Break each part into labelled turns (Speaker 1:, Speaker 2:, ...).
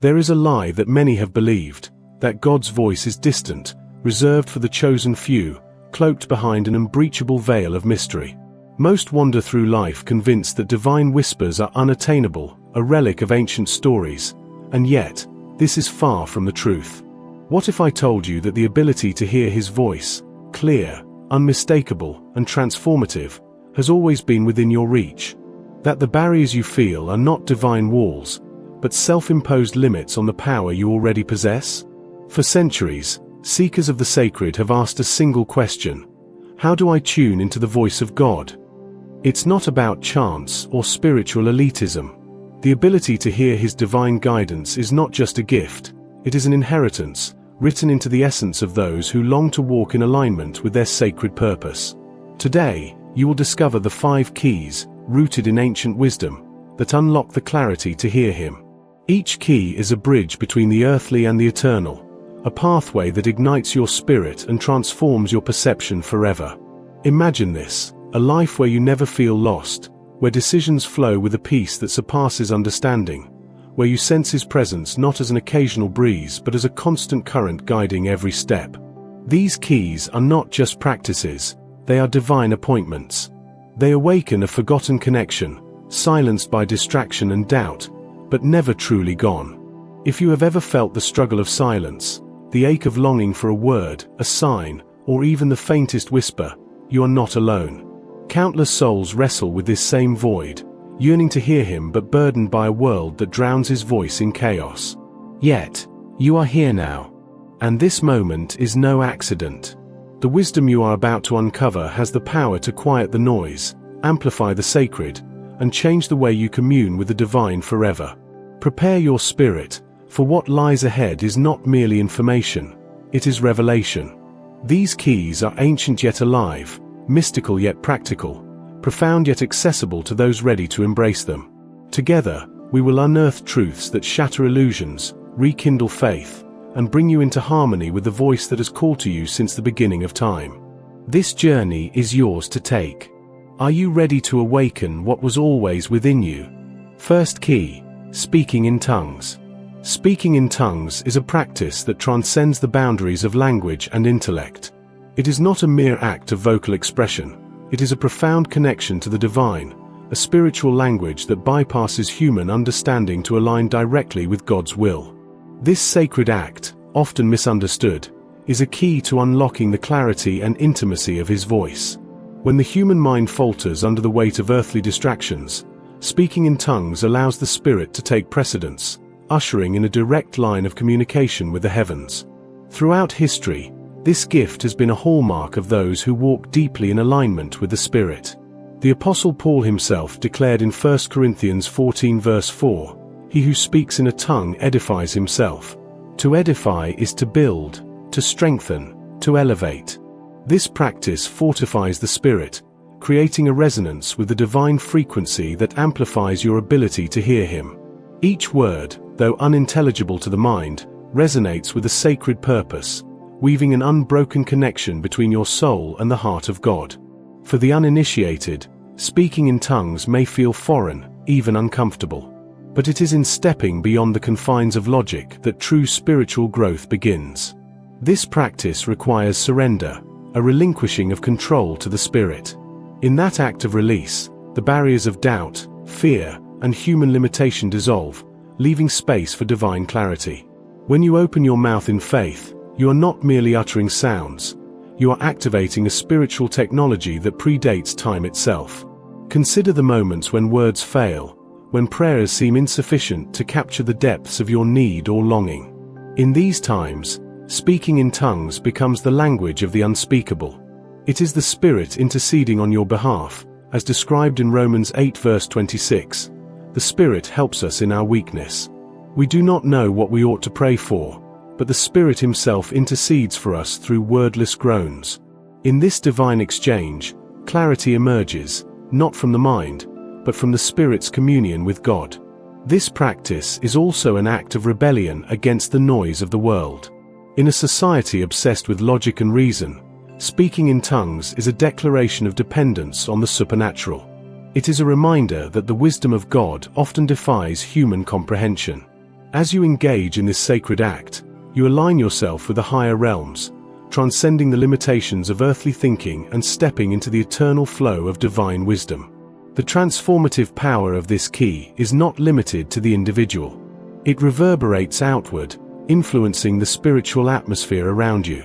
Speaker 1: There is a lie that many have believed, that God's voice is distant, reserved for the chosen few, cloaked behind an unbreachable veil of mystery. Most wander through life convinced that divine whispers are unattainable, a relic of ancient stories, and yet, this is far from the truth. What if I told you that the ability to hear His voice, clear, unmistakable, and transformative, has always been within your reach? That the barriers you feel are not divine walls, but self-imposed limits on the power you already possess? For centuries, seekers of the sacred have asked a single question: how do I tune into the voice of God? It's not about chance or spiritual elitism. The ability to hear His divine guidance is not just a gift, it is an inheritance, written into the essence of those who long to walk in alignment with their sacred purpose. Today, you will discover the 5 keys, rooted in ancient wisdom, that unlock the clarity to hear Him. Each key is a bridge between the earthly and the eternal, a pathway that ignites your spirit and transforms your perception forever. Imagine this: a life where you never feel lost, where decisions flow with a peace that surpasses understanding, where you sense His presence not as an occasional breeze but as a constant current guiding every step. These keys are not just practices, they are divine appointments. They awaken a forgotten connection, silenced by distraction and doubt, but never truly gone. If you have ever felt the struggle of silence, the ache of longing for a word, a sign, or even the faintest whisper, you are not alone. Countless souls wrestle with this same void, yearning to hear Him but burdened by a world that drowns His voice in chaos. Yet, you are here now. And this moment is no accident. The wisdom you are about to uncover has the power to quiet the noise, amplify the sacred, and change the way you commune with the divine forever. Prepare your spirit, for what lies ahead is not merely information, it is revelation. These keys are ancient yet alive, mystical yet practical, profound yet accessible to those ready to embrace them. Together, we will unearth truths that shatter illusions, rekindle faith, and bring you into harmony with the voice that has called to you since the beginning of time. This journey is yours to take. Are you ready to awaken what was always within you? First key: speaking in tongues. Speaking in tongues is a practice that transcends the boundaries of language and intellect. It is not a mere act of vocal expression, it is a profound connection to the divine, a spiritual language that bypasses human understanding to align directly with God's will. This sacred act, often misunderstood, is a key to unlocking the clarity and intimacy of His voice. When the human mind falters under the weight of earthly distractions, speaking in tongues allows the Spirit to take precedence, ushering in a direct line of communication with the heavens. Throughout history, this gift has been a hallmark of those who walk deeply in alignment with the Spirit. The Apostle Paul himself declared in 1 Corinthians 14 verse 4, "He who speaks in a tongue edifies himself." To edify is to build, to strengthen, to elevate. This practice fortifies the spirit, creating a resonance with the divine frequency that amplifies your ability to hear Him. Each word, though unintelligible to the mind, resonates with a sacred purpose, weaving an unbroken connection between your soul and the heart of God. For the uninitiated, speaking in tongues may feel foreign, even uncomfortable. But it is in stepping beyond the confines of logic that true spiritual growth begins. This practice requires surrender, a relinquishing of control to the Spirit. In that act of release, the barriers of doubt, fear, and human limitation dissolve, leaving space for divine clarity. When you open your mouth in faith, you are not merely uttering sounds, you are activating a spiritual technology that predates time itself. Consider the moments when words fail, when prayers seem insufficient to capture the depths of your need or longing. In these times, speaking in tongues becomes the language of the unspeakable. It is the Spirit interceding on your behalf, as described in Romans 8 verse 26. The Spirit helps us in our weakness. We do not know what we ought to pray for, but the Spirit Himself intercedes for us through wordless groans. In this divine exchange, clarity emerges, not from the mind, but from the Spirit's communion with God. This practice is also an act of rebellion against the noise of the world. In a society obsessed with logic and reason, speaking in tongues is a declaration of dependence on the supernatural. It is a reminder that the wisdom of God often defies human comprehension. As you engage in this sacred act, you align yourself with the higher realms, transcending the limitations of earthly thinking and stepping into the eternal flow of divine wisdom. The transformative power of this key is not limited to the individual. It reverberates outward, influencing the spiritual atmosphere around you.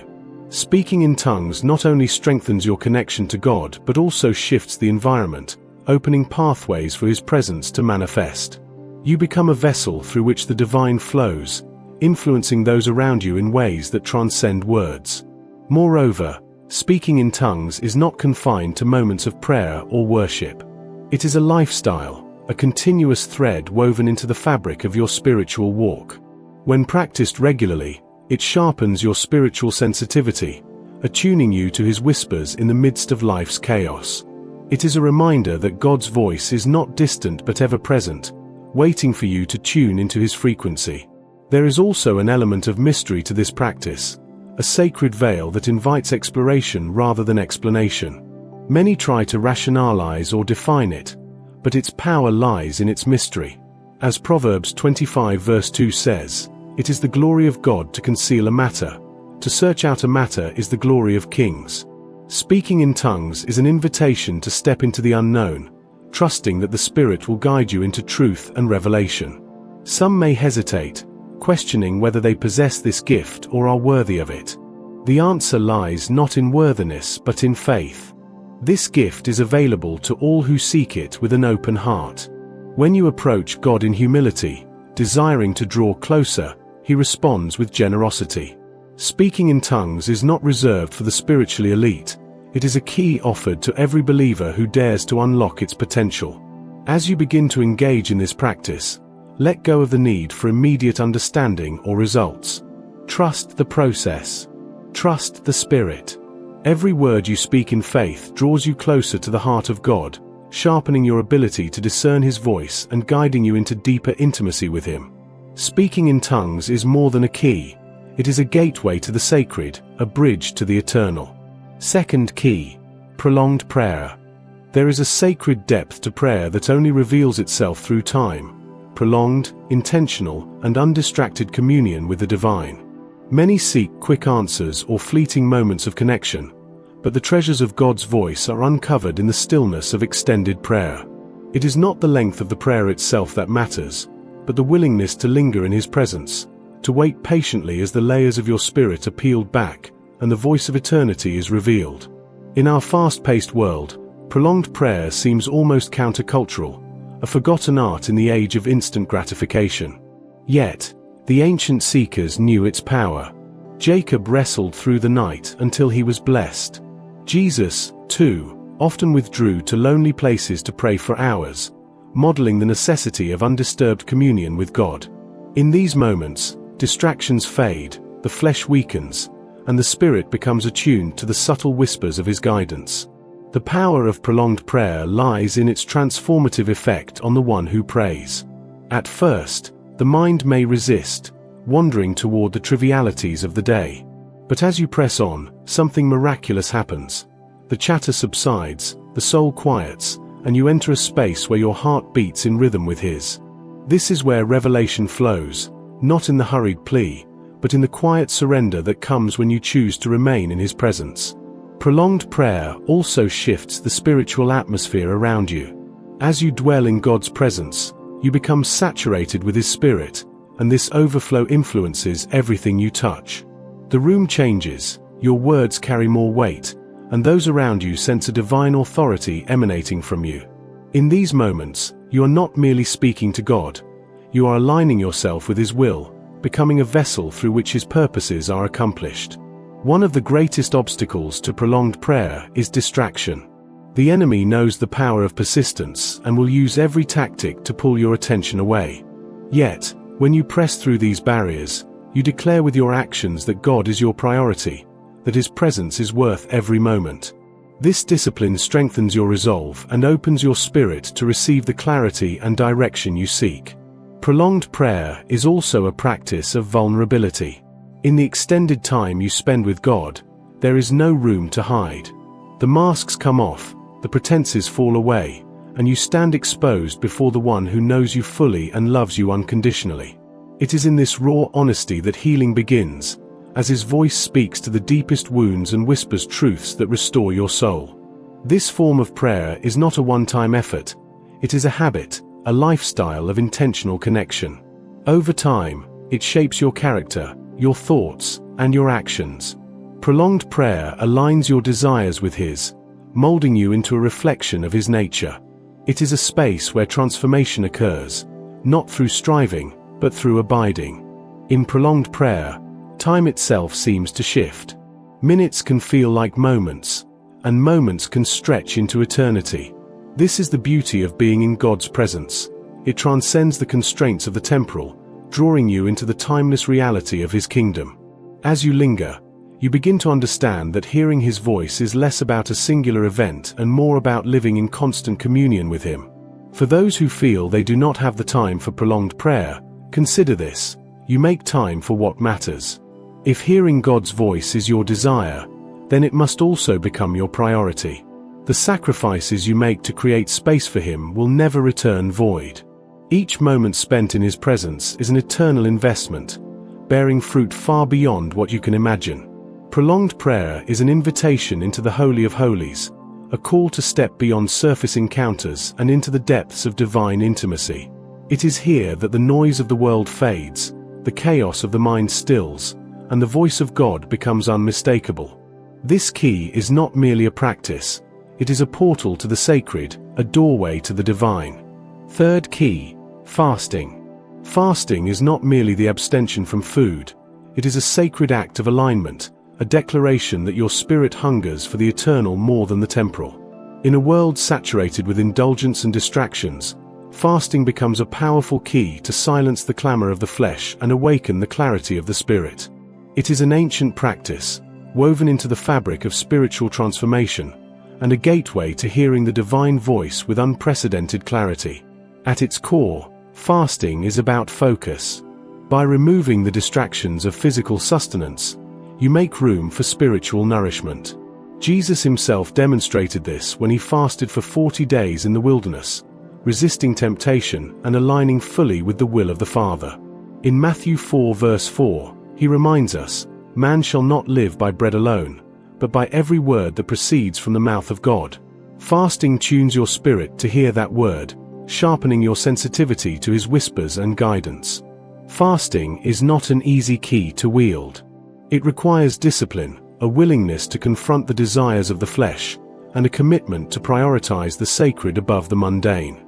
Speaker 1: Speaking in tongues not only strengthens your connection to God but also shifts the environment, opening pathways for His presence to manifest. You become a vessel through which the divine flows, influencing those around you in ways that transcend words. Moreover, speaking in tongues is not confined to moments of prayer or worship. It is a lifestyle, a continuous thread woven into the fabric of your spiritual walk. When practiced regularly, it sharpens your spiritual sensitivity, attuning you to His whispers in the midst of life's chaos. It is a reminder that God's voice is not distant but ever present, waiting for you to tune into His frequency. There is also an element of mystery to this practice, a sacred veil that invites exploration rather than explanation. Many try to rationalize or define it, but its power lies in its mystery. As Proverbs 25 verse 2 says, "It is the glory of God to conceal a matter. To search out a matter is the glory of kings." Speaking in tongues is an invitation to step into the unknown, trusting that the Spirit will guide you into truth and revelation. Some may hesitate, questioning whether they possess this gift or are worthy of it. The answer lies not in worthiness but in faith. This gift is available to all who seek it with an open heart. When you approach God in humility, desiring to draw closer, He responds with generosity. Speaking in tongues is not reserved for the spiritually elite. It is a key offered to every believer who dares to unlock its potential. As you begin to engage in this practice, let go of the need for immediate understanding or results. Trust the process. Trust the Spirit. Every word you speak in faith draws you closer to the heart of God, sharpening your ability to discern His voice and guiding you into deeper intimacy with Him. Speaking in tongues is more than a key. It is a gateway to the sacred, a bridge to the eternal. Second key, prolonged prayer. There is a sacred depth to prayer that only reveals itself through time, prolonged, intentional, and undistracted communion with the divine. Many seek quick answers or fleeting moments of connection, but the treasures of God's voice are uncovered in the stillness of extended prayer. It is not the length of the prayer itself that matters, but the willingness to linger in His presence, to wait patiently as the layers of your spirit are peeled back and the voice of eternity is revealed. In our fast-paced world, prolonged prayer seems almost countercultural, a forgotten art in the age of instant gratification. Yet, the ancient seekers knew its power. Jacob wrestled through the night until he was blessed. Jesus, too, often withdrew to lonely places to pray for hours, modeling the necessity of undisturbed communion with God. In these moments, distractions fade, the flesh weakens, and the spirit becomes attuned to the subtle whispers of His guidance. The power of prolonged prayer lies in its transformative effect on the one who prays. At first, the mind may resist, wandering toward the trivialities of the day. But as you press on, something miraculous happens. The chatter subsides, the soul quiets, and you enter a space where your heart beats in rhythm with His. This is where revelation flows, not in the hurried plea, but in the quiet surrender that comes when you choose to remain in His presence. Prolonged prayer also shifts the spiritual atmosphere around you. As you dwell in God's presence, you become saturated with His Spirit, and this overflow influences everything you touch. The room changes, your words carry more weight, and those around you sense a divine authority emanating from you. In these moments, you are not merely speaking to God. You are aligning yourself with His will, becoming a vessel through which His purposes are accomplished. One of the greatest obstacles to prolonged prayer is distraction. The enemy knows the power of persistence and will use every tactic to pull your attention away. Yet, when you press through these barriers, you declare with your actions that God is your priority, that His presence is worth every moment. This discipline strengthens your resolve and opens your spirit to receive the clarity and direction you seek. Prolonged prayer is also a practice of vulnerability. In the extended time you spend with God, there is no room to hide. The masks come off, the pretenses fall away, and you stand exposed before the one who knows you fully and loves you unconditionally. It is in this raw honesty that healing begins, as his voice speaks to the deepest wounds and whispers truths that restore your soul. This form of prayer is not a one-time effort. It is a habit, a lifestyle of intentional connection. Over time, it shapes your character, your thoughts, and your actions. Prolonged prayer aligns your desires with his, molding you into a reflection of his nature. It is a space where transformation occurs, not through striving, but through abiding. In prolonged prayer, time itself seems to shift. Minutes can feel like moments, and moments can stretch into eternity. This is the beauty of being in God's presence. It transcends the constraints of the temporal, drawing you into the timeless reality of his kingdom. As you linger, you begin to understand that hearing his voice is less about a singular event and more about living in constant communion with him. For those who feel they do not have the time for prolonged prayer, consider this: you make time for what matters. If hearing God's voice is your desire, then it must also become your priority. The sacrifices you make to create space for him will never return void. Each moment spent in his presence is an eternal investment, bearing fruit far beyond what you can imagine. Prolonged prayer is an invitation into the Holy of Holies, a call to step beyond surface encounters and into the depths of divine intimacy. It is here that the noise of the world fades, the chaos of the mind stills, and the voice of God becomes unmistakable. This key is not merely a practice, it is a portal to the sacred, a doorway to the divine. Third key: fasting. Fasting is not merely the abstention from food, it is a sacred act of alignment, a declaration that your spirit hungers for the eternal more than the temporal. In a world saturated with indulgence and distractions, fasting becomes a powerful key to silence the clamor of the flesh and awaken the clarity of the spirit. It is an ancient practice, woven into the fabric of spiritual transformation, and a gateway to hearing the divine voice with unprecedented clarity. At its core, fasting is about focus. By removing the distractions of physical sustenance, you make room for spiritual nourishment. Jesus himself demonstrated this when he fasted for 40 days in the wilderness, resisting temptation and aligning fully with the will of the Father. In Matthew 4 verse 4, he reminds us, "Man shall not live by bread alone, but by every word that proceeds from the mouth of God." Fasting tunes your spirit to hear that word, sharpening your sensitivity to his whispers and guidance. Fasting is not an easy key to wield. It requires discipline, a willingness to confront the desires of the flesh, and a commitment to prioritize the sacred above the mundane.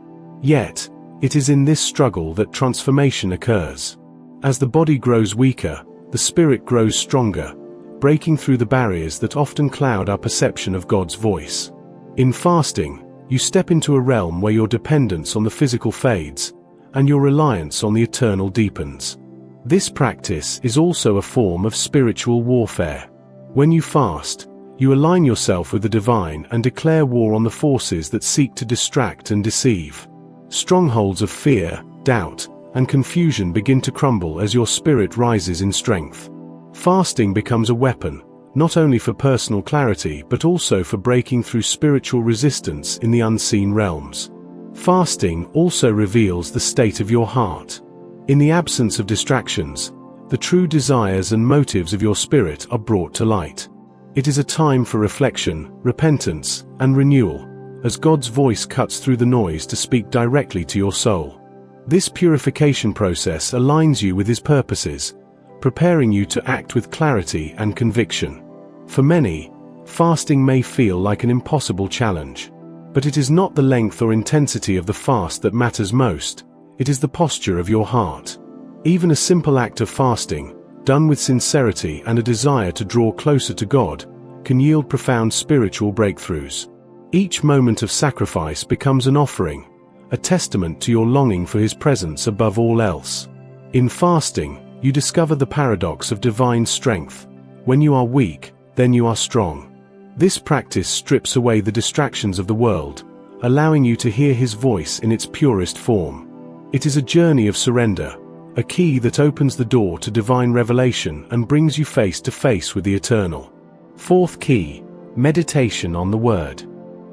Speaker 1: Yet, it is in this struggle that transformation occurs. As the body grows weaker, the spirit grows stronger, breaking through the barriers that often cloud our perception of God's voice. In fasting, you step into a realm where your dependence on the physical fades, and your reliance on the eternal deepens. This practice is also a form of spiritual warfare. When you fast, you align yourself with the divine and declare war on the forces that seek to distract and deceive. Strongholds of fear, doubt, and confusion begin to crumble as your spirit rises in strength. Fasting becomes a weapon, not only for personal clarity but also for breaking through spiritual resistance in the unseen realms. Fasting also reveals the state of your heart. In the absence of distractions, the true desires and motives of your spirit are brought to light. It is a time for reflection, repentance, and renewal, as God's voice cuts through the noise to speak directly to your soul. This purification process aligns you with his purposes, preparing you to act with clarity and conviction. For many, fasting may feel like an impossible challenge. But it is not the length or intensity of the fast that matters most, it is the posture of your heart. Even a simple act of fasting, done with sincerity and a desire to draw closer to God, can yield profound spiritual breakthroughs. Each moment of sacrifice becomes an offering, a testament to your longing for his presence above all else. In fasting, you discover the paradox of divine strength. When you are weak, then you are strong. This practice strips away the distractions of the world, allowing you to hear his voice in its purest form. It is a journey of surrender, a key that opens the door to divine revelation and brings you face to face with the eternal. Fourth key: meditation on the Word.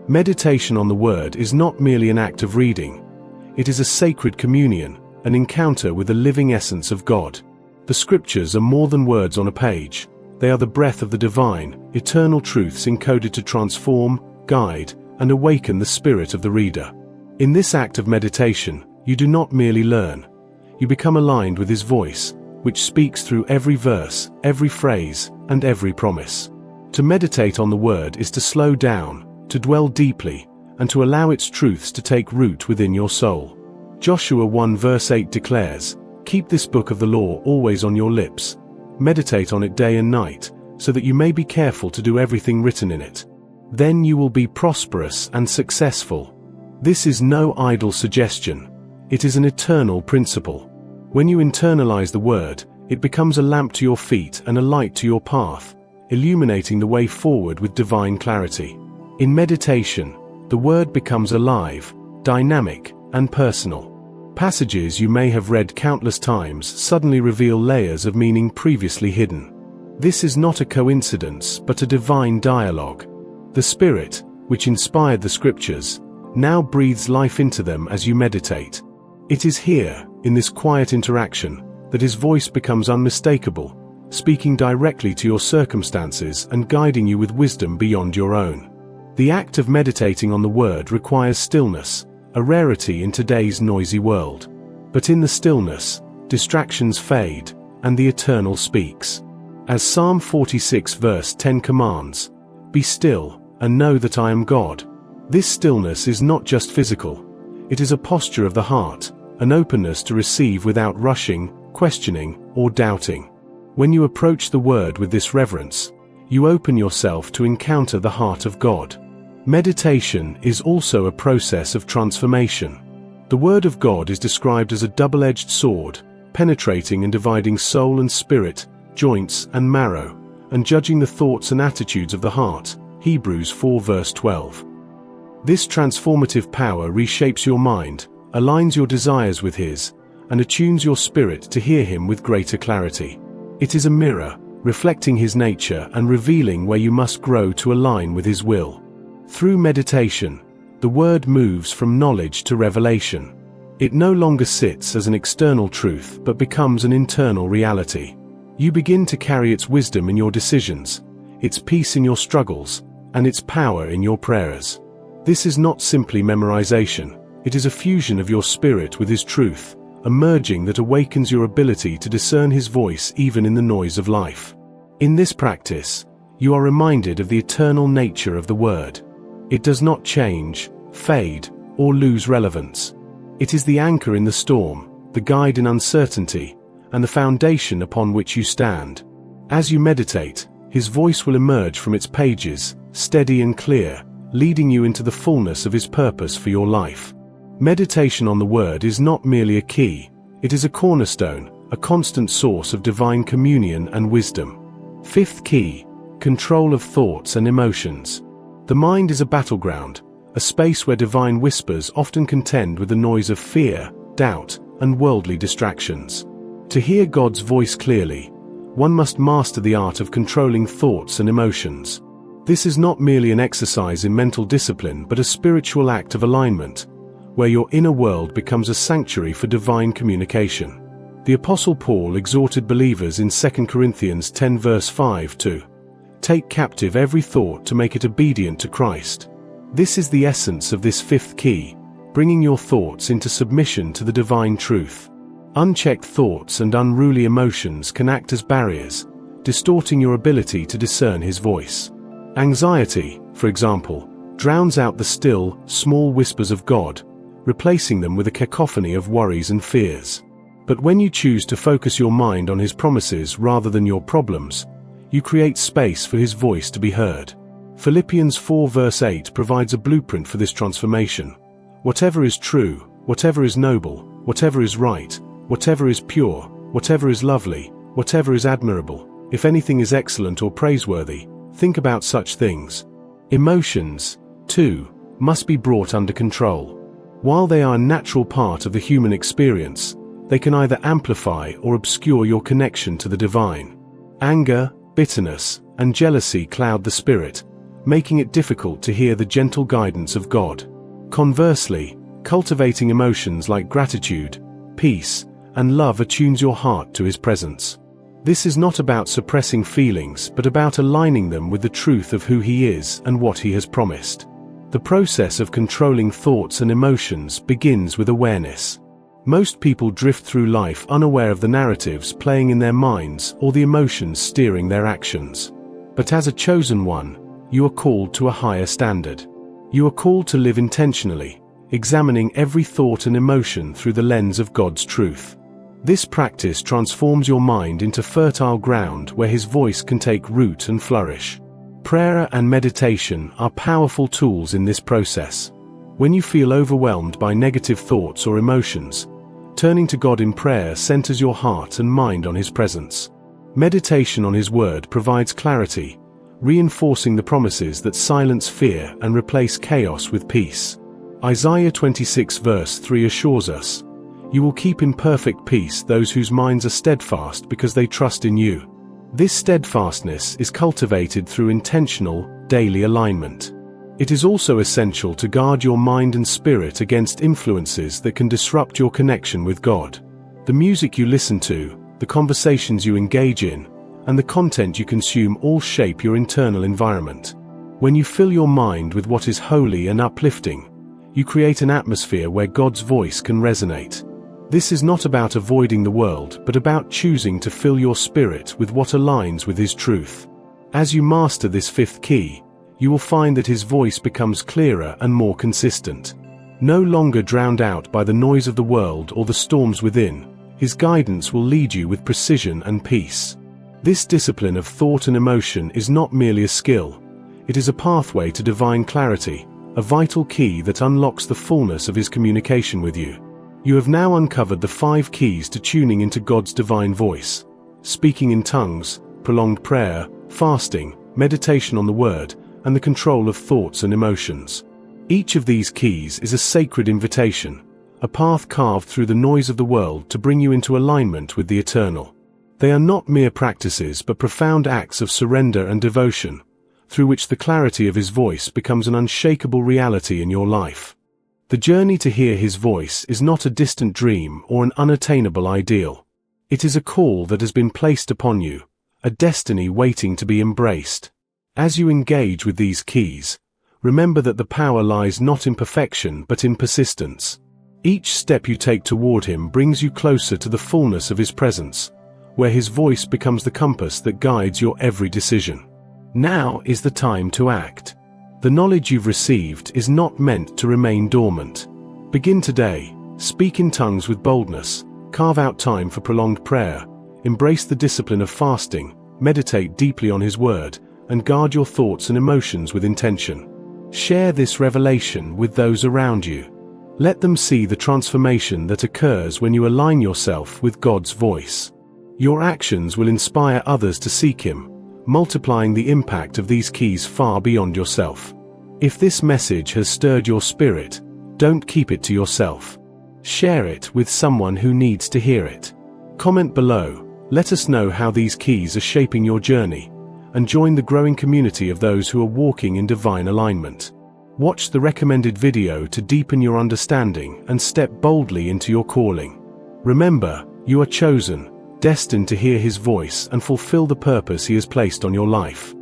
Speaker 1: Meditation on the Word is not merely an act of reading. It is a sacred communion, an encounter with the living essence of God. The scriptures are more than words on a page. They are the breath of the divine, eternal truths encoded to transform, guide, and awaken the spirit of the reader. In this act of meditation, you do not merely learn. You become aligned with His voice, which speaks through every verse, every phrase, and every promise. To meditate on the Word is to slow down, to dwell deeply, and to allow its truths to take root within your soul. Joshua 1 verse 8 declares, "Keep this book of the law always on your lips. Meditate on it day and night, so that you may be careful to do everything written in it. Then you will be prosperous and successful." This is no idle suggestion. It is an eternal principle. When you internalize the Word, it becomes a lamp to your feet and a light to your path, illuminating the way forward with divine clarity. In meditation, the Word becomes alive, dynamic, and personal. Passages you may have read countless times suddenly reveal layers of meaning previously hidden. This is not a coincidence but a divine dialogue. The Spirit, which inspired the Scriptures, now breathes life into them as you meditate. It is here, in this quiet interaction, that His voice becomes unmistakable, speaking directly to your circumstances and guiding you with wisdom beyond your own. The act of meditating on the Word requires stillness, a rarity in today's noisy world. But in the stillness, distractions fade, and the Eternal speaks. As Psalm 46 verse 10 commands, "Be still, and know that I am God." This stillness is not just physical. It is a posture of the heart, an openness to receive without rushing, questioning, or doubting. When you approach the Word with this reverence, you open yourself to encounter the heart of God. Meditation is also a process of transformation. The Word of God is described as a double-edged sword, penetrating and dividing soul and spirit, joints and marrow, and judging the thoughts and attitudes of the heart. Hebrews 4 verse 12. This transformative power reshapes your mind, aligns your desires with His, and attunes your spirit to hear Him with greater clarity. It is a mirror, reflecting His nature and revealing where you must grow to align with His will. Through meditation, the Word moves from knowledge to revelation. It no longer sits as an external truth but becomes an internal reality. You begin to carry its wisdom in your decisions, its peace in your struggles, and its power in your prayers. This is not simply memorization, it is a fusion of your spirit with His truth, a merging that awakens your ability to discern His voice even in the noise of life. In this practice, you are reminded of the eternal nature of the Word. It does not change, fade, or lose relevance. It is the anchor in the storm, the guide in uncertainty, and the foundation upon which you stand. As you meditate, His voice will emerge from its pages, steady and clear, leading you into the fullness of His purpose for your life. Meditation on the Word is not merely a key, it is a cornerstone, a constant source of divine communion and wisdom. Fifth key: control of thoughts and emotions. The mind is a battleground, a space where divine whispers often contend with the noise of fear, doubt, and worldly distractions. To hear God's voice clearly, one must master the art of controlling thoughts and emotions. This is not merely an exercise in mental discipline but a spiritual act of alignment, where your inner world becomes a sanctuary for divine communication. The Apostle Paul exhorted believers in 2 Corinthians 10 verse 5 to take captive every thought to make it obedient to Christ. This is the essence of this fifth key, bringing your thoughts into submission to the divine truth. Unchecked thoughts and unruly emotions can act as barriers, distorting your ability to discern His voice. Anxiety, for example, drowns out the still, small whispers of God, replacing them with a cacophony of worries and fears. But when you choose to focus your mind on His promises rather than your problems, you create space for His voice to be heard. Philippians 4 verse 8 provides a blueprint for this transformation. Whatever is true, whatever is noble, whatever is right, whatever is pure, whatever is lovely, whatever is admirable, if anything is excellent or praiseworthy, think about such things. Emotions, too, must be brought under control. While they are a natural part of the human experience, they can either amplify or obscure your connection to the divine. Anger, bitterness, and jealousy cloud the spirit, making it difficult to hear the gentle guidance of God. Conversely, cultivating emotions like gratitude, peace, and love attunes your heart to His presence. This is not about suppressing feelings but about aligning them with the truth of who He is and what He has promised. The process of controlling thoughts and emotions begins with awareness. Most people drift through life unaware of the narratives playing in their minds or the emotions steering their actions. But as a chosen one, you are called to a higher standard. You are called to live intentionally, examining every thought and emotion through the lens of God's truth. This practice transforms your mind into fertile ground where His voice can take root and flourish. Prayer and meditation are powerful tools in this process. When you feel overwhelmed by negative thoughts or emotions, turning to God in prayer centers your heart and mind on His presence. Meditation on His word provides clarity, reinforcing the promises that silence fear and replace chaos with peace. Isaiah 26 verse 3 assures us, "You will keep in perfect peace those whose minds are steadfast because they trust in you." This steadfastness is cultivated through intentional, daily alignment. It is also essential to guard your mind and spirit against influences that can disrupt your connection with God. The music you listen to, the conversations you engage in, and the content you consume all shape your internal environment. When you fill your mind with what is holy and uplifting, you create an atmosphere where God's voice can resonate. This is not about avoiding the world, but about choosing to fill your spirit with what aligns with His truth. As you master this fifth key, you will find that His voice becomes clearer and more consistent. No longer drowned out by the noise of the world or the storms within, His guidance will lead you with precision and peace. This discipline of thought and emotion is not merely a skill, it is a pathway to divine clarity, a vital key that unlocks the fullness of His communication with you. You have now uncovered the 5 keys to tuning into God's divine voice: speaking in tongues, prolonged prayer, fasting, meditation on the Word, and the control of thoughts and emotions. Each of these keys is a sacred invitation, a path carved through the noise of the world to bring you into alignment with the eternal. They are not mere practices but profound acts of surrender and devotion, through which the clarity of His voice becomes an unshakable reality in your life. The journey to hear His voice is not a distant dream or an unattainable ideal. It is a call that has been placed upon you, a destiny waiting to be embraced. As you engage with these keys, remember that the power lies not in perfection but in persistence. Each step you take toward Him brings you closer to the fullness of His presence, where His voice becomes the compass that guides your every decision. Now is the time to act. The knowledge you've received is not meant to remain dormant. Begin today, speak in tongues with boldness, carve out time for prolonged prayer, embrace the discipline of fasting, meditate deeply on His word, and guard your thoughts and emotions with intention. Share this revelation with those around you. Let them see the transformation that occurs when you align yourself with God's voice. Your actions will inspire others to seek Him, multiplying the impact of these keys far beyond yourself. If this message has stirred your spirit, don't keep it to yourself. Share it with someone who needs to hear it. Comment below, let us know how these keys are shaping your journey, and join the growing community of those who are walking in divine alignment. Watch the recommended video to deepen your understanding and step boldly into your calling. Remember, you are chosen, destined to hear His voice and fulfill the purpose He has placed on your life.